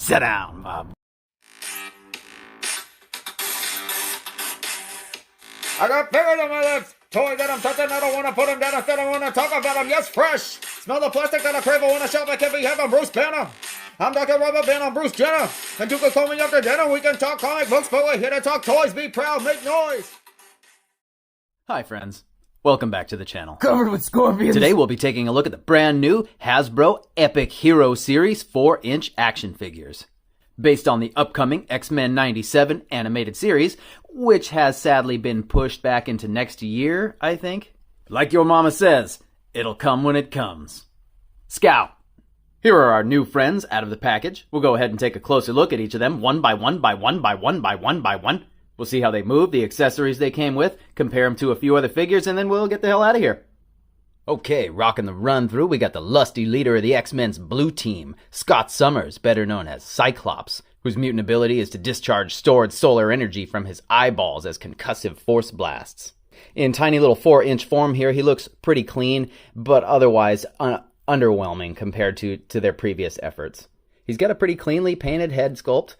Sit down, Bob. I got fingers on my lips. Toys that I'm touching, I don't want to put them down. Instead, I want to talk about them. Yes, fresh. Smell the plastic that I crave. I want to shop. I can't be having Bruce Banner. I'm Dr. Rubber Band on Bruce Jenner. And you can call me after dinner. We can talk comic books, but we're here to talk toys. Be proud, make noise. Hi, friends. Welcome back to the channel. Covered with scorpions. Today we'll be taking a look at the brand new Hasbro Epic Hero Series 4-inch action figures. Based on the upcoming X-Men 97 animated series, which has sadly been pushed back into next year, I think. Like your mama says, it'll come when it comes. Scout. Here are our new friends out of the package. We'll go ahead and take a closer look at each of them one by one by one by one by one by one. We'll see how they move, the accessories they came with, compare them to a few other figures, and then we'll get the hell out of here. Okay, rocking the run through, we got the lusty leader of the X-Men's blue team, Scott Summers, better known as Cyclops, whose mutant ability is to discharge stored solar energy from his eyeballs as concussive force blasts. In tiny little 4-inch form here, he looks pretty clean, but otherwise underwhelming compared to their previous efforts. He's got a pretty cleanly painted head sculpt.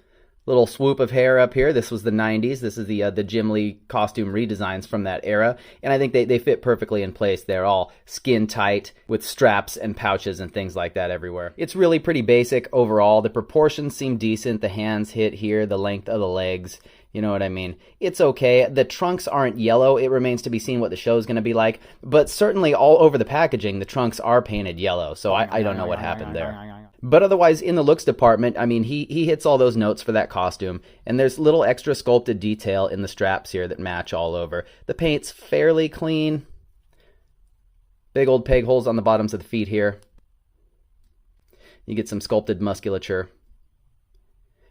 Little swoop of hair up here. This was the 90s. This is the Jim Lee costume redesigns from that era. And I think they fit perfectly in place. They're all skin tight with straps and pouches and things like that everywhere. It's really pretty basic overall. The proportions seem decent. The hands hit here, the length of the legs. You know what I mean? It's okay. The trunks aren't yellow. It remains to be seen what the show is going to be like. But certainly all over the packaging, the trunks are painted yellow. So I don't know what happened there. But otherwise, in the looks department, I mean, he hits all those notes for that costume. And there's little extra sculpted detail in the straps here that match all over. The paint's fairly clean. Big old peg holes on the bottoms of the feet here. You get some sculpted musculature.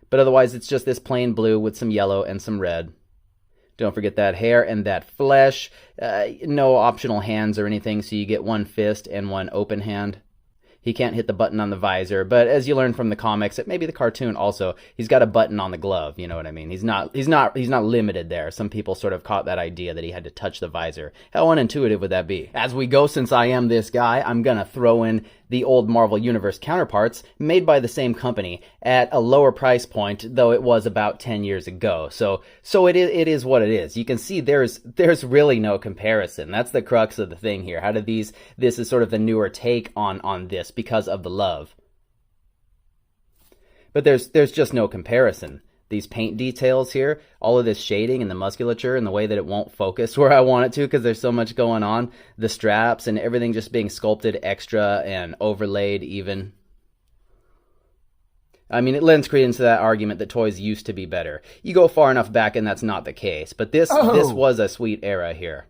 But otherwise, it's just this plain blue with some yellow and some red. Don't forget that hair and that flesh. No optional hands or anything, so you get one fist and one open hand. He can't hit the button on the visor, but as you learn from the comics, maybe the cartoon also, he's got a button on the glove, you know what I mean? He's not limited there. Some people sort of caught that idea that he had to touch the visor. How unintuitive would that be? As we go, since I am this guy, I'm gonna throw in the old Marvel Universe counterparts made by the same company at a lower price point, though it was about 10 years ago. So it is what it is. You can see there's really no comparison. That's the crux of the thing here. How do this is sort of the newer take on this because of the love. But there's just no comparison. These paint details here, all of this shading and the musculature and the way that it won't focus where I want it to because there's so much going on. The straps and everything just being sculpted extra and overlaid even. I mean, it lends credence to that argument that toys used to be better. You go far enough back and that's not the case. But this was a sweet era here.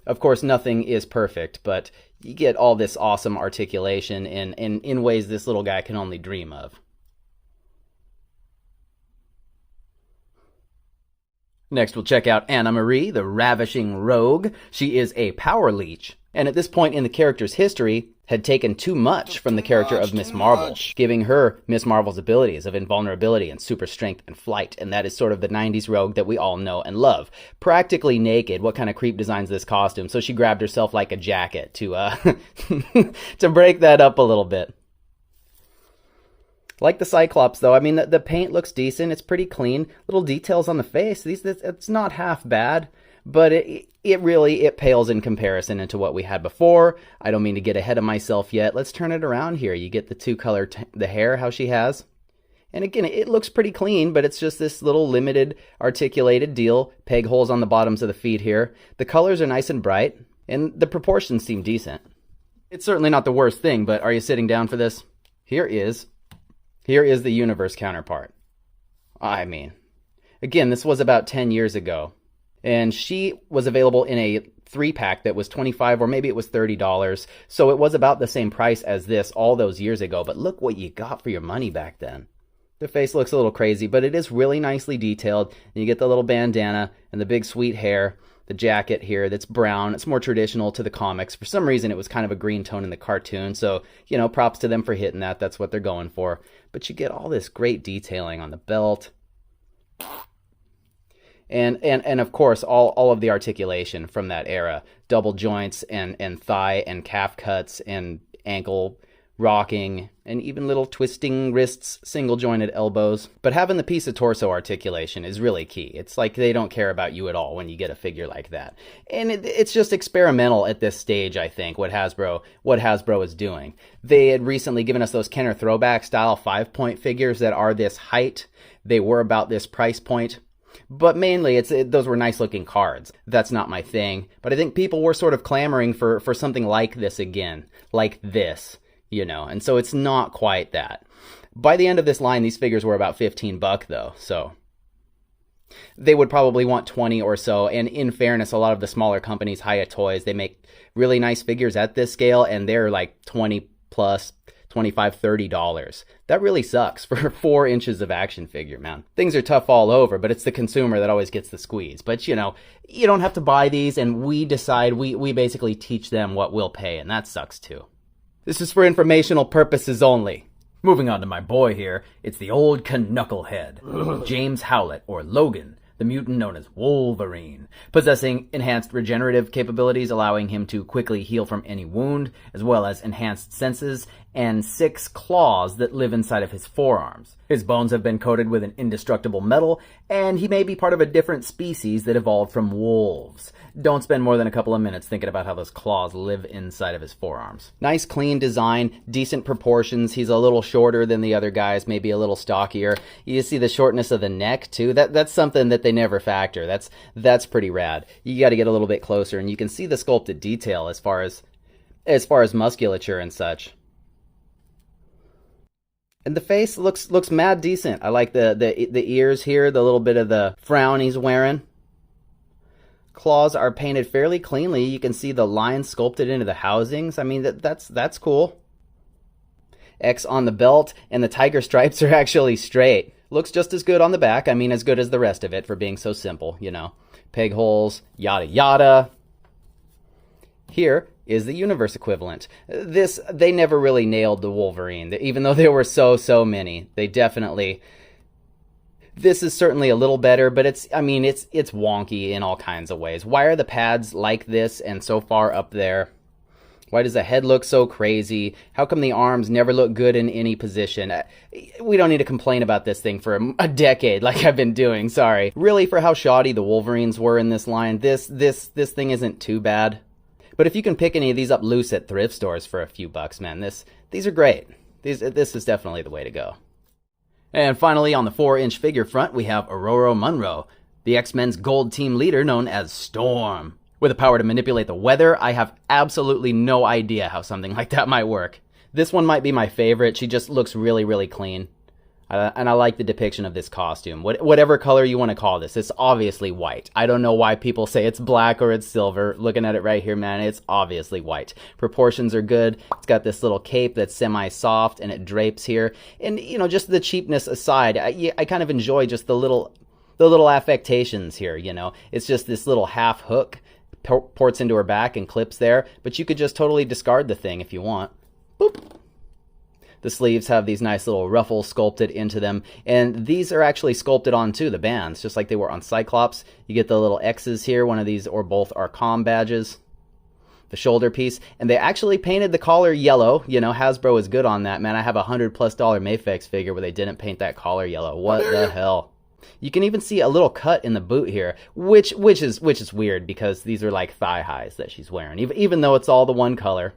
Of course, nothing is perfect, but you get all this awesome articulation in ways this little guy can only dream of. Next, we'll check out Anna Marie, the ravishing rogue. She is a power leech, and at this point in the character's history, had taken too much from the character of Miss Marvel, giving her Miss Marvel's abilities of invulnerability and super strength and flight, and that is sort of the 90s rogue that we all know and love. Practically naked, what kind of creep designs this costume? So she grabbed herself like a jacket to to break that up a little bit. Like the Cyclops, though, I mean, the paint looks decent. It's pretty clean. Little details on the face. It's not half bad, but it really pales in comparison into what we had before. I don't mean to get ahead of myself yet. Let's turn it around here. You get the two-color, the hair, how she has. And again, it looks pretty clean, but it's just this little limited articulated deal. Peg holes on the bottoms of the feet here. The colors are nice and bright, and the proportions seem decent. It's certainly not the worst thing, but are you sitting down for this? Here is the Universe counterpart. I mean, again, this was about 10 years ago. And she was available in a 3-pack that was $25 or maybe it was $30. So it was about the same price as this all those years ago. But look what you got for your money back then. The face looks a little crazy, but it is really nicely detailed. And you get the little bandana and the big sweet hair. The jacket here that's brown. It's more traditional to the comics. For some reason, it was kind of a green tone in the cartoon. So, you know, props to them for hitting that. That's what they're going for. But you get all this great detailing on the belt. And of course, all of the articulation from that era. Double joints and thigh and calf cuts and ankle rocking, and even little twisting wrists, single-jointed elbows. But having the piece of torso articulation is really key. It's like they don't care about you at all when you get a figure like that. And it's just experimental at this stage, I think, what Hasbro is doing. They had recently given us those Kenner throwback style 5-point figures that are this height. They were about this price point. But mainly, those were nice-looking cards. That's not my thing. But I think people were sort of clamoring for something like this again. Like this. You know, and so it's not quite that. By the end of this line, these figures were about $15 though, so they would probably want 20 or so. And in fairness, a lot of the smaller companies, Hiya Toys, they make really nice figures at this scale, and they're like 20 plus, $25, $30. That really sucks for 4 inches of action figure, man. Things are tough all over, but it's the consumer that always gets the squeeze. But you know, you don't have to buy these, and we decide, we basically teach them what we'll pay, and that sucks too. This is for informational purposes only. Moving on to my boy here, it's the old Knucklehead, James Howlett, or Logan, the mutant known as Wolverine, possessing enhanced regenerative capabilities, allowing him to quickly heal from any wound, as well as enhanced senses, and 6 claws that live inside of his forearms. His bones have been coated with an indestructible metal, and he may be part of a different species that evolved from wolves. Don't spend more than a couple of minutes thinking about how those claws live inside of his forearms. Nice clean design, decent proportions. He's a little shorter than the other guys, maybe a little stockier. You see the shortness of the neck too. That's something that they never factor. That's pretty rad. You got to get a little bit closer, and you can see the sculpted detail as far as musculature and such. And the face looks mad decent. I like the ears here, the little bit of the frown he's wearing. Claws are painted fairly cleanly. You can see the lines sculpted into the housings. I mean, that's cool. X on the belt, and the tiger stripes are actually straight. Looks just as good on the back. I mean, as good as the rest of it for being so simple, you know. Peg holes, yada yada. Here is the universe equivalent. They never really nailed the Wolverine, even though there were so many. They definitely... This is certainly a little better, but it's wonky in all kinds of ways. Why are the pads like this and so far up there? Why does the head look so crazy? How come the arms never look good in any position? We don't need to complain about this thing for a decade like I've been doing, sorry. Really, for how shoddy the Wolverines were in this line, this thing isn't too bad. But if you can pick any of these up loose at thrift stores for a few bucks, man, these are great. This is definitely the way to go. And finally, on the 4-inch figure front, we have Ororo Munro, the X-Men's gold team leader known as Storm. With the power to manipulate the weather, I have absolutely no idea how something like that might work. This one might be my favorite. She just looks really, really clean. And I like the depiction of this costume. Whatever color you want to call this, it's obviously white. I don't know why people say it's black or it's silver. Looking at it right here, man, it's obviously white. Proportions are good. It's got this little cape that's semi-soft and it drapes here. And, you know, just the cheapness aside, I kind of enjoy just the little affectations here, you know. It's just this little half hook, ports into her back and clips there. But you could just totally discard the thing if you want. Boop. The sleeves have these nice little ruffles sculpted into them, and these are actually sculpted onto the bands, just like they were on Cyclops. You get the little X's here, one of these or both are comm badges. The shoulder piece, and they actually painted the collar yellow. You know, Hasbro is good on that, man. I have a $100+ Mafex figure where they didn't paint that collar yellow. What the hell? You can even see a little cut in the boot here, which is weird because these are like thigh highs that she's wearing, even though it's all the one color.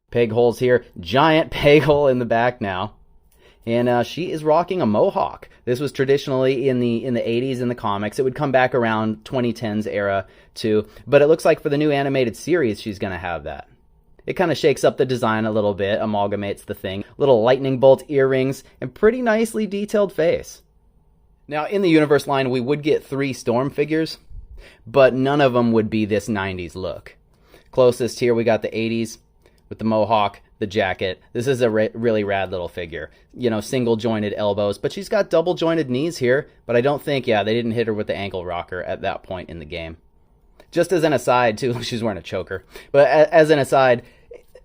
Peg holes here, giant peg hole in the back now. And she is rocking a mohawk. This was traditionally in the 80s in the comics. It would come back around 2010s era too. But it looks like for the new animated series, she's going to have that. It kind of shakes up the design a little bit, amalgamates the thing. Little lightning bolt earrings, and pretty nicely detailed face. Now, in the Universe line, we would get 3 Storm figures, but none of them would be this 90s look. Closest here, we got the 80s. With the mohawk, the jacket. This is a really rad little figure. You know, single jointed elbows, but she's got double jointed knees here. But I don't think, they didn't hit her with the ankle rocker at that point in the game. Just as an aside, too, she's wearing a choker. But as an aside,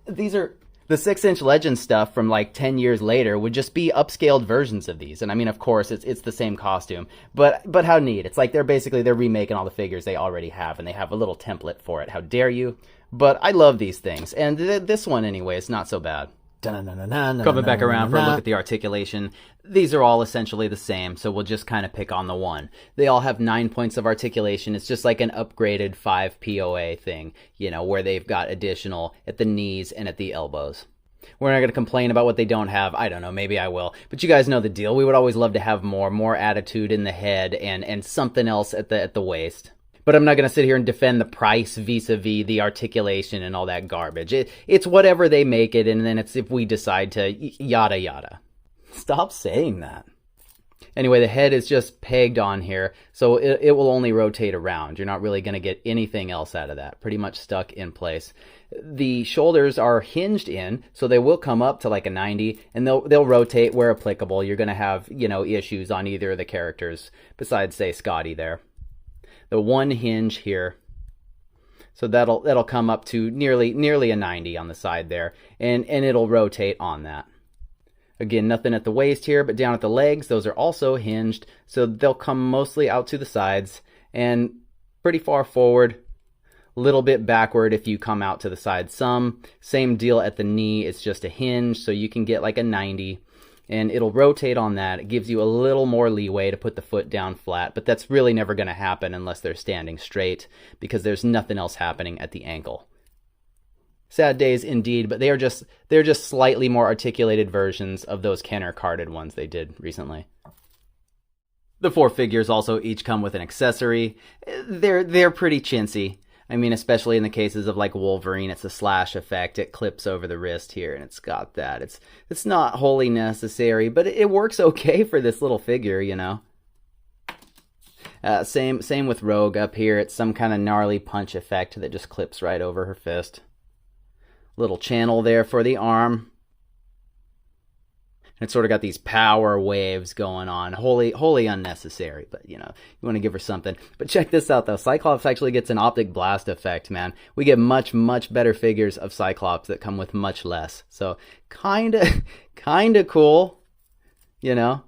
the The 6-inch Legend stuff from like 10 years later would just be upscaled versions of these. And I mean, of course, it's the same costume. But how neat. It's like they're remaking all the figures they already have, and they have a little template for it. How dare you? But I love these things. And this one, anyway, is not so bad. Coming back around for a look at the articulation, these are all essentially the same, so we'll just kind of pick on the one. They all have 9 points of articulation. It's just like an upgraded 5 POA thing, you know, where they've got additional at the knees and at the elbows. We're not going to complain about what they don't have. I don't know, maybe I will. But you guys know the deal. We would always love to have more attitude in the head and something else at the waist. But I'm not going to sit here and defend the price vis-a-vis the articulation and all that garbage. It's whatever they make it, and then it's if we decide to yada yada. Stop saying that. Anyway, the head is just pegged on here, so it will only rotate around. You're not really going to get anything else out of that. Pretty much stuck in place. The shoulders are hinged in, so they will come up to like a 90, and they'll rotate where applicable. You're going to have, you know, issues on either of the characters, besides, say, Scotty there. The one hinge here, so that'll come up to nearly a 90 on the side there, and it'll rotate on that. Again, nothing at the waist here, but down at the legs, those are also hinged, so they'll come mostly out to the sides and pretty far forward, a little bit backward if you come out to the side some. Same deal at the knee, it's just a hinge, so you can get like a 90. And it'll rotate on that. It gives you a little more leeway to put the foot down flat, but that's really never going to happen unless they're standing straight, because there's nothing else happening at the ankle. Sad days indeed, but they're just slightly more articulated versions of those Kenner carded ones they did recently. The 4 figures also each come with an accessory. They're pretty chintzy. I mean, especially in the cases of like Wolverine, it's a slash effect. It clips over the wrist here, and it's got that. It's not wholly necessary, but it works okay for this little figure, you know. Same with Rogue up here. It's some kind of gnarly punch effect that just clips right over her fist. Little channel there for the arm. And it's sort of got these power waves going on. Wholly unnecessary, but you know, you want to give her something. But check this out though. Cyclops actually gets an optic blast effect, man. We get much better figures of Cyclops that come with much less. So kinda cool, you know.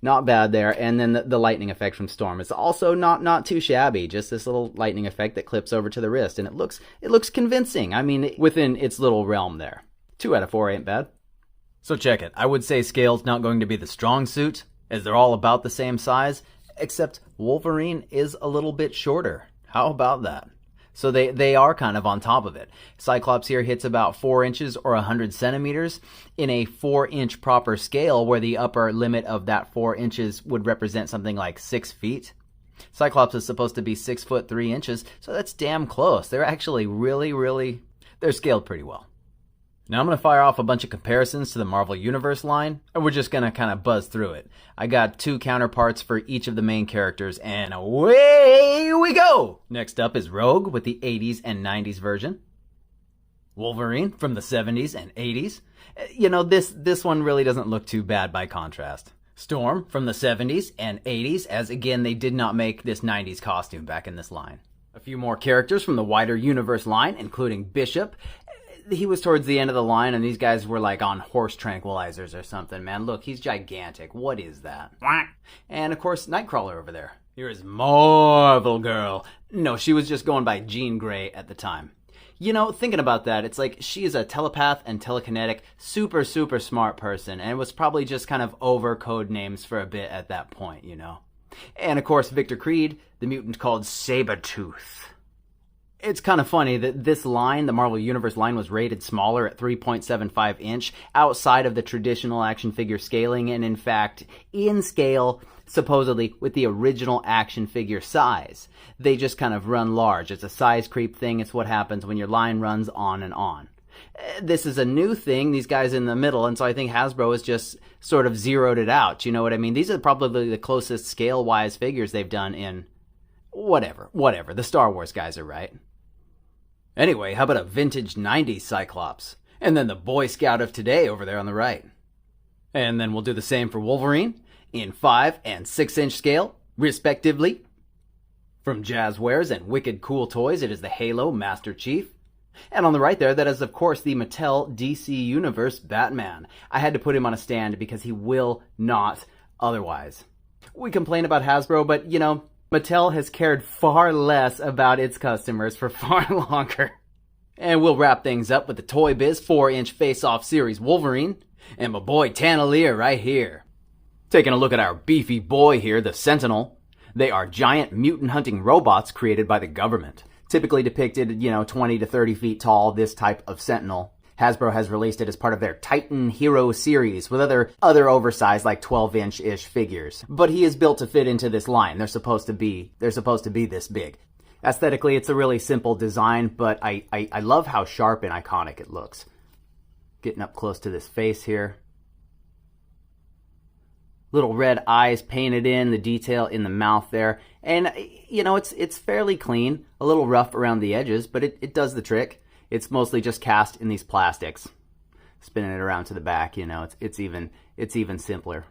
Not bad there. And then the lightning effect from Storm is also not too shabby. Just this little lightning effect that clips over to the wrist, and it looks convincing. I mean, within its little realm there. 2 out of 4 ain't bad. So check it. I would say scale's not going to be the strong suit, as they're all about the same size, except Wolverine is a little bit shorter. How about that? So they are kind of on top of it. Cyclops here hits about 4 inches or 100 centimeters in a 4-inch proper scale, where the upper limit of that 4 inches would represent something like 6 feet. Cyclops is supposed to be 6 foot 3 inches, so that's damn close. They're actually they're scaled pretty well. Now I'm going to fire off a bunch of comparisons to the Marvel Universe line, and we're just going to kind of buzz through it. I got 2 counterparts for each of the main characters, and away we go! Next up is Rogue with the 80s and 90s version. Wolverine from the 70s and 80s. You know, this one really doesn't look too bad by contrast. Storm from the 70s and 80s, as again, they did not make this 90s costume back in this line. A few more characters from the wider universe line, including Bishop. He was towards the end of the line, and these guys were like on horse tranquilizers or something, man. Look, he's gigantic. What is that? And of course, Nightcrawler over there. Here is Marvel Girl. No, she was just going by Jean Grey at the time. You know, thinking about that, it's like she is a telepath and telekinetic, super smart person, and it was probably just kind of over code names for a bit at that point, you know. And of course, Victor Creed, the mutant called Sabretooth. It's kind of funny that this line, the Marvel Universe line, was rated smaller at 3.75 inch, outside of the traditional action figure scaling, and in fact, in scale, supposedly, with the original action figure size. They just kind of run large. It's a size creep thing. It's what happens when your line runs on and on. This is a new thing, these guys in the middle, and so I think Hasbro has just sort of zeroed it out. You know what I mean? These are probably the closest scale-wise figures they've done in whatever. The Star Wars guys are right. Anyway, how about a vintage 90s Cyclops? And then the Boy Scout of today over there on the right. And then we'll do the same for Wolverine in 5 and 6 inch scale, respectively. From Jazzwares and Wicked Cool Toys, it is the Halo Master Chief. And on the right there, that is of course the Mattel DC Universe Batman. I had to put him on a stand because he will not otherwise. We complain about Hasbro, but you know, Mattel has cared far less about its customers for far longer. And we'll wrap things up with the Toy Biz 4-inch Face-Off Series Wolverine and my boy Taneleer right here. Taking a look at our beefy boy here, the Sentinel. They are giant mutant hunting robots created by the government. Typically depicted, 20 to 30 feet tall, this type of Sentinel. Hasbro has released it as part of their Titan Hero series with other oversized like 12-inch-ish figures. But he is built to fit into this line. They're supposed to be this big. Aesthetically, it's a really simple design, but I love how sharp and iconic it looks. Getting up close to this face here. Little red eyes painted in, the detail in the mouth there. And, it's fairly clean, a little rough around the edges, but it does the trick. It's mostly just cast in these plastics. Spinning it around to the back, it's even simpler.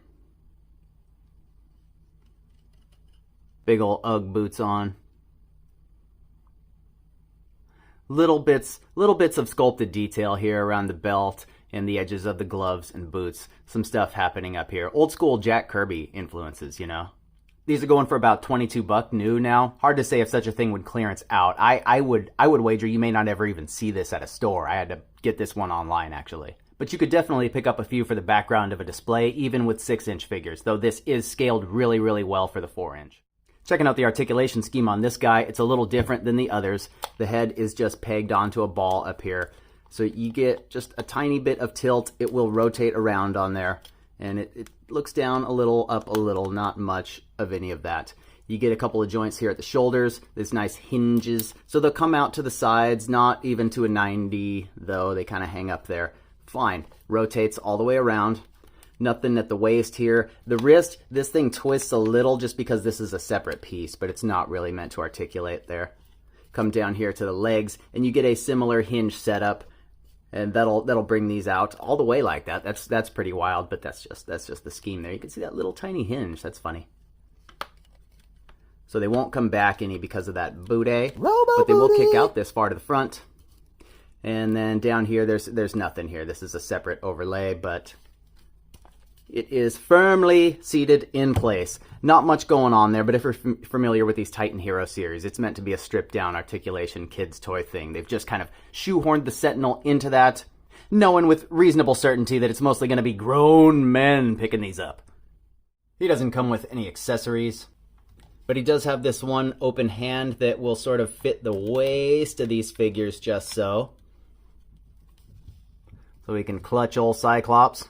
Big ol' Ugg boots on. Little bits of sculpted detail here around the belt and the edges of the gloves and boots. Some stuff happening up here. Old school Jack Kirby influences, These are going for about $22 new now. Hard to say if such a thing would clearance out. I would wager you may not ever even see this at a store. I had to get this one online, actually. But you could definitely pick up a few for the background of a display, even with 6-inch figures, though this is scaled really, really well for the 4-inch. Checking out the articulation scheme on this guy, it's a little different than the others. The head is just pegged onto a ball up here. So you get just a tiny bit of tilt. It will rotate around on there. And it looks down a little, up a little, not much of any of that. You get a couple of joints here at the shoulders. There's nice hinges. So they'll come out to the sides, not even to a 90, though. They kind of hang up there. Fine. Rotates all the way around. Nothing at the waist here. The wrist, this thing twists a little just because this is a separate piece, but it's not really meant to articulate there. Come down here to the legs, and you get a similar hinge setup. And that'll bring these out all the way like that. That's pretty wild, but that's just the scheme there. You can see that little tiny hinge. That's funny. So they won't come back any because of that booty, but they will kick out this far to the front. And then down here, there's nothing here. This is a separate overlay, but it is firmly seated in place. Not much going on there, but if you're familiar with these Titan Hero series, it's meant to be a stripped-down articulation kids toy thing. They've just kind of shoehorned the Sentinel into that, knowing with reasonable certainty that it's mostly going to be grown men picking these up. He doesn't come with any accessories, but he does have this one open hand that will sort of fit the waist of these figures just so. So we can clutch old Cyclops.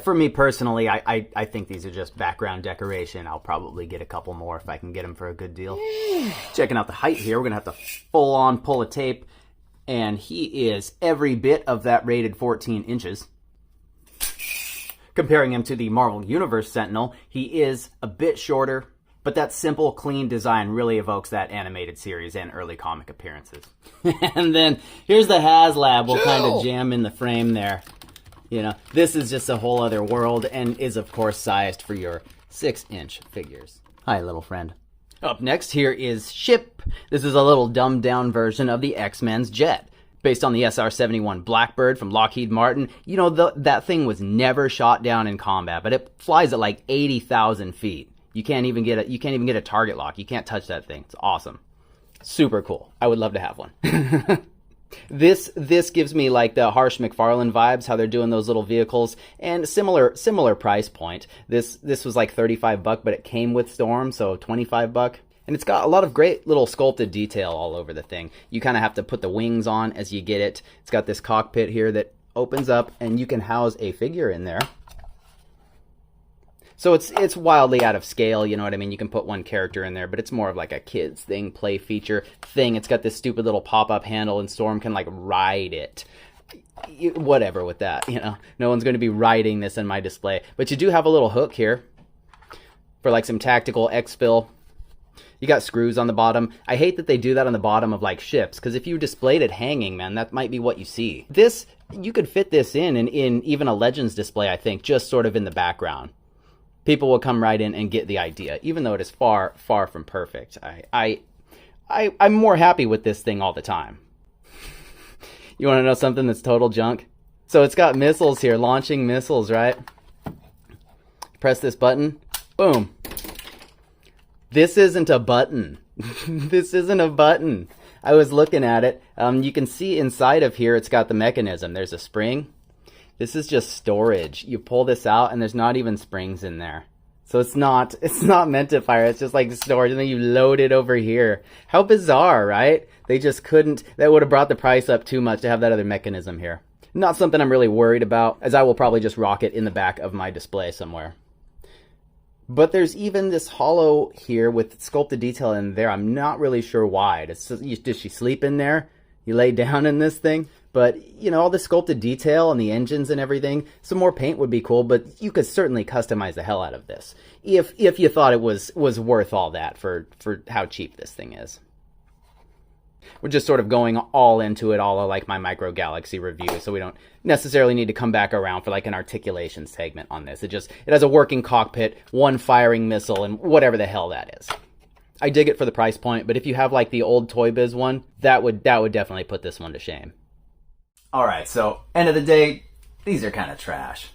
For me personally, I think these are just background decoration. I'll probably get a couple more if I can get them for a good deal. Checking out the height here, we're going to have to full-on pull a tape. And he is every bit of that rated 14 inches. Comparing him to the Marvel Universe Sentinel, he is a bit shorter, but that simple, clean design really evokes that animated series and early comic appearances. And then here's the HasLab. We'll kind of jam in the frame there. This is just a whole other world and is, of course, sized for your 6-inch figures. Hi, little friend. Up next here is Ship. This is a little dumbed-down version of the X-Men's jet. Based on the SR-71 Blackbird from Lockheed Martin. That thing was never shot down in combat, but it flies at like 80,000 feet. You can't even get a target lock. You can't touch that thing. It's awesome. Super cool. I would love to have one. This gives me like the Harsh McFarlane vibes, how they're doing those little vehicles, and similar price point. This was like $35, but it came with Storm, so $25. And it's got a lot of great little sculpted detail all over the thing. You kind of have to put the wings on as you get it. It's got this cockpit here that opens up, and you can house a figure in there. So it's wildly out of scale, you know what I mean? You can put one character in there, but it's more of like a kids thing, play feature thing. It's got this stupid little pop-up handle, and Storm can like ride it. Whatever with that, No one's going to be riding this in my display. But you do have a little hook here for like some tactical exfil. You got screws on the bottom. I hate that they do that on the bottom of like ships, because if you displayed it hanging, man, that might be what you see. You could fit this in even a Legends display, I think, just sort of in the background. People will come right in and get the idea, even though it is far, far from perfect. I I'm more happy with this thing all the time. You want to know something that's total junk? So it's got missiles here, launching missiles, right? Press this button, boom. This isn't a button. This isn't a button. I was looking at it. You can see inside of here, it's got the mechanism. There's a spring. This is just storage. You pull this out and there's not even springs in there. So it's not meant to fire. It's just like storage, and then you load it over here. How bizarre, right? They just couldn't. That would have brought the price up too much to have that other mechanism here. Not something I'm really worried about, as I will probably just rock it in the back of my display somewhere. But there's even this hollow here with sculpted detail in there. I'm not really sure why. Does she sleep in there? You lay down in this thing? But, you know, all the sculpted detail and the engines and everything, some more paint would be cool, but you could certainly customize the hell out of this. If you thought it was worth all that for how cheap this thing is. We're just sort of going all into it, all of like my Micro Galaxy review, so we don't necessarily need to come back around for like an articulation segment on this. It has a working cockpit, one firing missile, and whatever the hell that is. I dig it for the price point, but if you have like the old Toy Biz one, that would definitely put this one to shame. Alright, so, end of the day, these are kind of trash.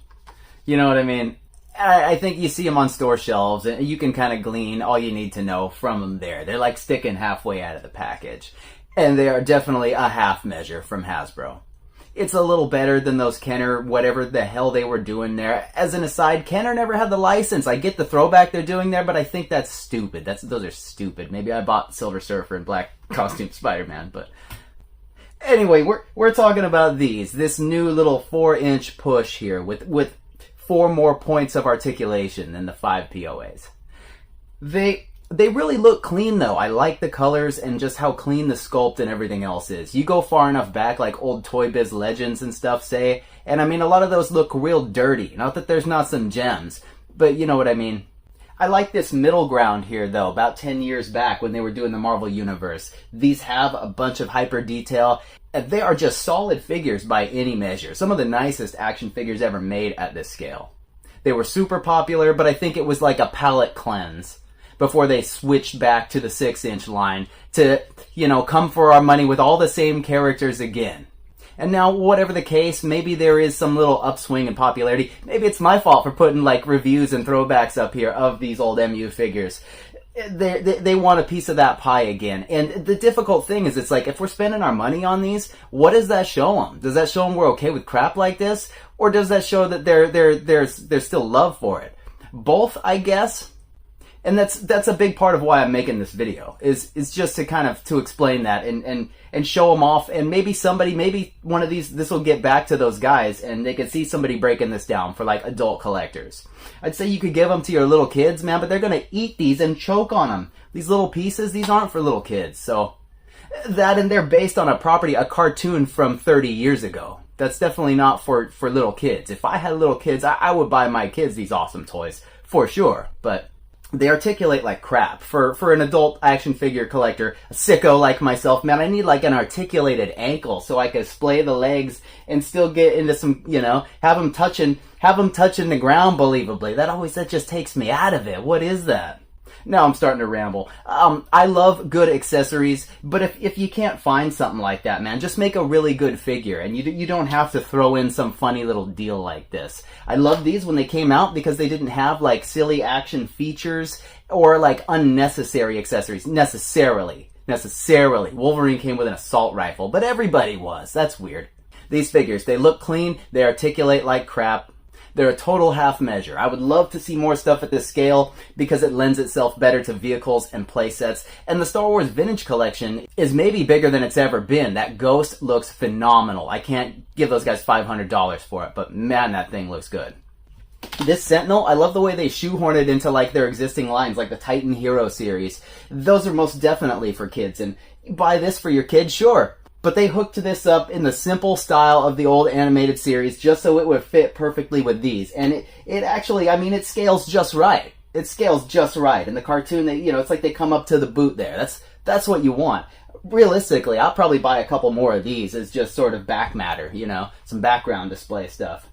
You know what I mean? I think you see them on store shelves, and you can kind of glean all you need to know from them there. They're like sticking halfway out of the package. And they are definitely a half measure from Hasbro. It's a little better than those Kenner, whatever the hell they were doing there. As an aside, Kenner never had the license. I get the throwback they're doing there, but I think that's stupid. Those are stupid. Maybe I bought Silver Surfer and Black Costume Spider-Man, but... Anyway, we're talking about these. This new little 4-inch push here with 4 more points of articulation than the 5 POAs. They really look clean though. I like the colors and just how clean the sculpt and everything else is. You go far enough back like old Toy Biz Legends and stuff say, and I mean a lot of those look real dirty. Not that there's not some gems, but you know what I mean. I like this middle ground here though, about 10 years back when they were doing the Marvel Universe. These have a bunch of hyper detail. They are just solid figures by any measure. Some of the nicest action figures ever made at this scale. They were super popular, but I think it was like a palate cleanse before they switched back to the 6-inch line to, you know, come for our money with all the same characters again. And now, whatever the case, maybe there is some little upswing in popularity. Maybe it's my fault for putting, like, reviews and throwbacks up here of these old MU figures. They want a piece of that pie again. And the difficult thing is, it's like, if we're spending our money on these, what does that show them? Does that show them we're okay with crap like this? Or does that show that there's still love for it? Both, I guess. And that's a big part of why I'm making this video, is just to kind of to explain that and show them off, and maybe one of these, this will get back to those guys and they could see somebody breaking this down for like adult collectors. I'd say you could give them to your little kids, man, but they're gonna eat these and choke on them. These little pieces, these aren't for little kids. So that, and they're based on a cartoon from 30 years ago. That's definitely not for little kids. If I had little kids, I would buy my kids these awesome toys for sure, but they articulate like crap. For an adult action figure collector, a sicko like myself, man, I need like an articulated ankle so I can splay the legs and still get into some, you know, have them touching the ground believably. That just takes me out of it. What is that? Now I'm starting to ramble. I love good accessories, but if you can't find something like that, man, just make a really good figure, and you don't have to throw in some funny little deal like this. I love these when they came out because they didn't have like silly action features or like unnecessary accessories necessarily. Wolverine came with an assault rifle, but everybody was. That's weird. These figures, they look clean, they articulate like crap. They're a total half measure. I would love to see more stuff at this scale because it lends itself better to vehicles and playsets. And the Star Wars Vintage Collection is maybe bigger than it's ever been. That Ghost looks phenomenal. I can't give those guys $500 for it, but man, that thing looks good. This Sentinel, I love the way they shoehorn it into like their existing lines, like the Titan Hero series. Those are most definitely for kids, and buy this for your kids, sure. But they hooked this up in the simple style of the old animated series just so it would fit perfectly with these. And it actually, I mean, it scales just right. It scales just right. In the cartoon, it's like they come up to the boot there. That's what you want. Realistically, I'll probably buy a couple more of these as just sort of back matter, some background display stuff.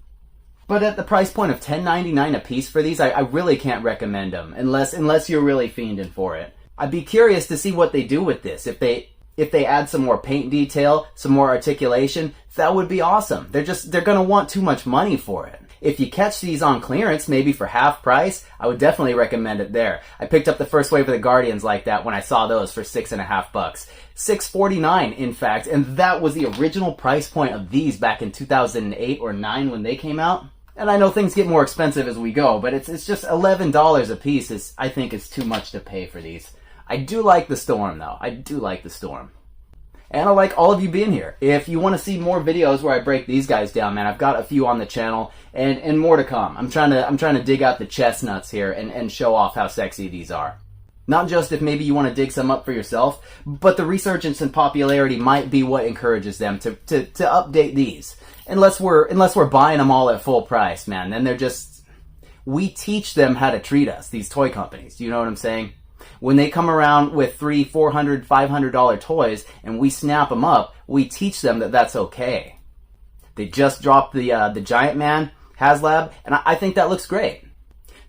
But at the price point of $10.99 a piece for these, I really can't recommend them unless you're really fiending for it. I'd be curious to see what they do with this. If they add some more paint detail, some more articulation, that would be awesome. They're gonna want too much money for it. If you catch these on clearance, maybe for half price, I would definitely recommend it there. I picked up the first wave of the Guardians like that when I saw those for $6.50. $6.49 in fact, and that was the original price point of these back in 2008 or 9 when they came out. And I know things get more expensive as we go, but it's just $11 a piece I think is too much to pay for these. I do like the Storm though. I do like the Storm. And I like all of you being here. If you want to see more videos where I break these guys down, man, I've got a few on the channel and more to come. I'm trying to dig out the chestnuts here and show off how sexy these are. Not just if maybe you want to dig some up for yourself, but the resurgence and popularity might be what encourages them to update these. Unless we're buying them all at full price, man, then we teach them how to treat us, these toy companies. Do you know what I'm saying? When they come around with $300, $400, $500 toys and we snap them up, we teach them that that's okay. They just dropped the Giant Man HasLab, and I think that looks great.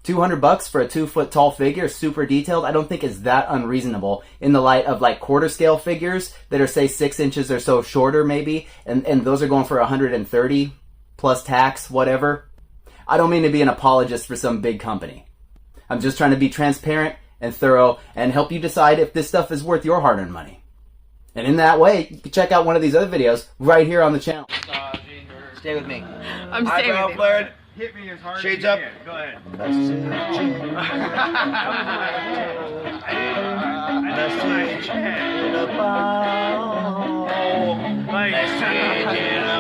$200 for a 2-foot tall figure, super detailed, I don't think is that unreasonable in the light of like quarter scale figures that are say 6 inches or so shorter maybe, and those are going for $130 plus tax, whatever. I don't mean to be an apologist for some big company. I'm just trying to be transparent and thorough and help you decide if this stuff is worth your hard-earned money. And in that way, you can check out one of these other videos right here on the channel. Stay with me. I'm staying with you. Flared. Hit me as hard Shades as you up. can. Go ahead. Message in a bottle. Message in a